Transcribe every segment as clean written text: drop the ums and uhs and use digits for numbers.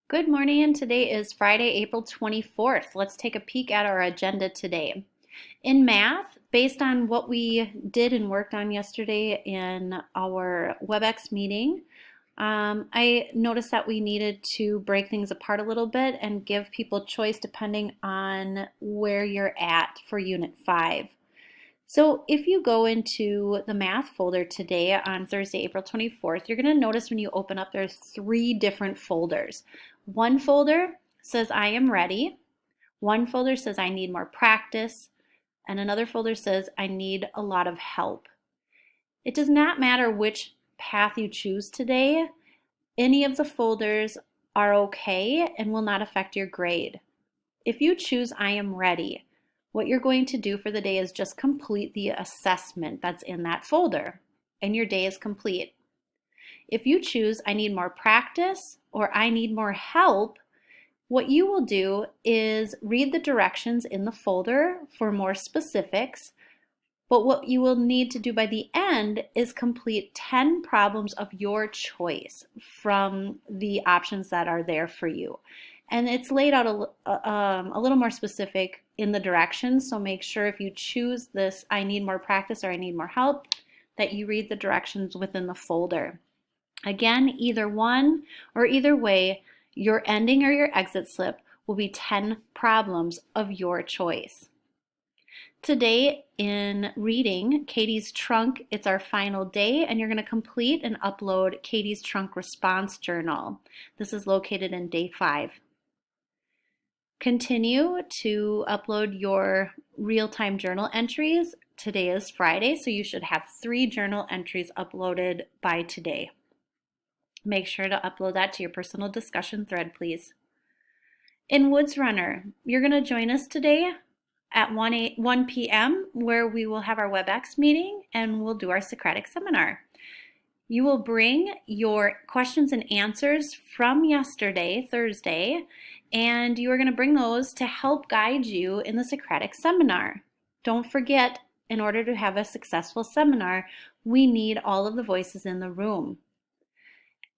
Good morning. Today is Friday, April 24th. Let's take a peek at our agenda today. In math, based on what we did and worked on yesterday in our WebEx meeting, I noticed that we needed to break things apart a little bit and give people choice depending on where you're at for Unit 5. So if you go into the math folder today on Thursday, April 24th, you're going to notice when you open up there's three different folders. One folder says I am ready. One folder says I need more practice. And another folder says I need a lot of help. It does not matter which path you choose today. Any of the folders are okay and will not affect your grade. If you choose I am ready, what you're going to do for the day is just complete the assessment that's in that folder, and your day is complete. If you choose I need more practice or I need more help, what you will do is read the directions in the folder for more specifics, but what you will need to do by the end is complete 10 problems of your choice from the options that are there for you. And it's laid out a little more specific in the directions, so make sure if you choose this I need more practice or I need more help that you read the directions within the folder. Again, either one or either way, your ending or your exit slip will be 10 problems of your choice. Today in reading Katie's Trunk, it's our final day, and you're going to complete and upload Katie's Trunk response journal. This is located in day 5. Continue to upload your real-time journal entries. Today is Friday, so you should have 3 journal entries uploaded by today. Make sure to upload that to your personal discussion thread, please. In Woods Runner, you're going to join us today at 1 p.m. where we will have our WebEx meeting and we'll do our Socratic seminar. You will bring your questions and answers from yesterday, Thursday, and you are going to bring those to help guide you in the Socratic seminar. Don't forget, in order to have a successful seminar, we need all of the voices in the room.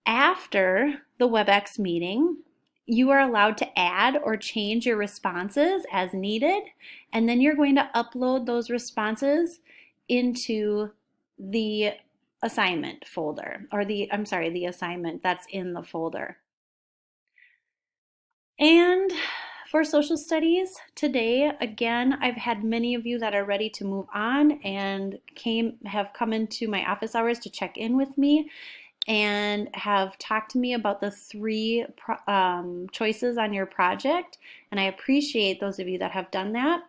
After the WebEx meeting, you are allowed to add or change your responses as needed, and then you're going to upload those responses into the assignment folder, or the assignment that's in the folder. And for social studies today, again, I've had many of you that are ready to move on and have come into my office hours to check in with me and have talked to me about the 3 choices on your project, and I appreciate those of you that have done that.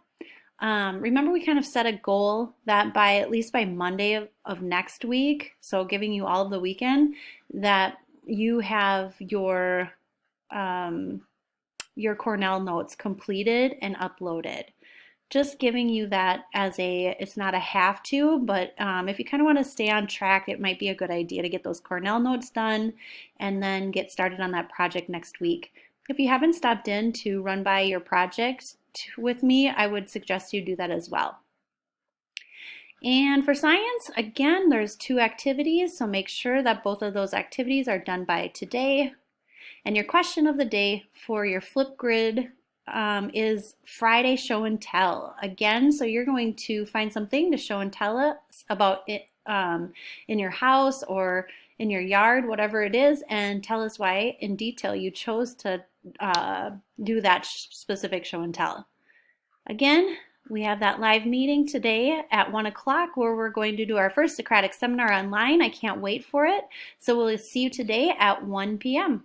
Remember, we kind of set a goal that at least by Monday of next week, so giving you all of the weekend, that you have your Cornell notes completed and uploaded. Just giving you that as it's not a have to, but if you kind of want to stay on track, it might be a good idea to get those Cornell notes done and then get started on that project next week. If you haven't stopped in to run by your project with me, I would suggest you do that as well. And for science, again, there's 2 activities, so make sure that both of those activities are done by today. And your question of the day for your Flipgrid is Friday show and tell. Again, so you're going to find something to show and tell us about it in your house or in your yard, whatever it is, and tell us why in detail you chose to do that specific show and tell. Again, we have that live meeting today at 1 o'clock where we're going to do our first Socratic seminar online. I can't wait for it. So we'll see you today at 1 p.m.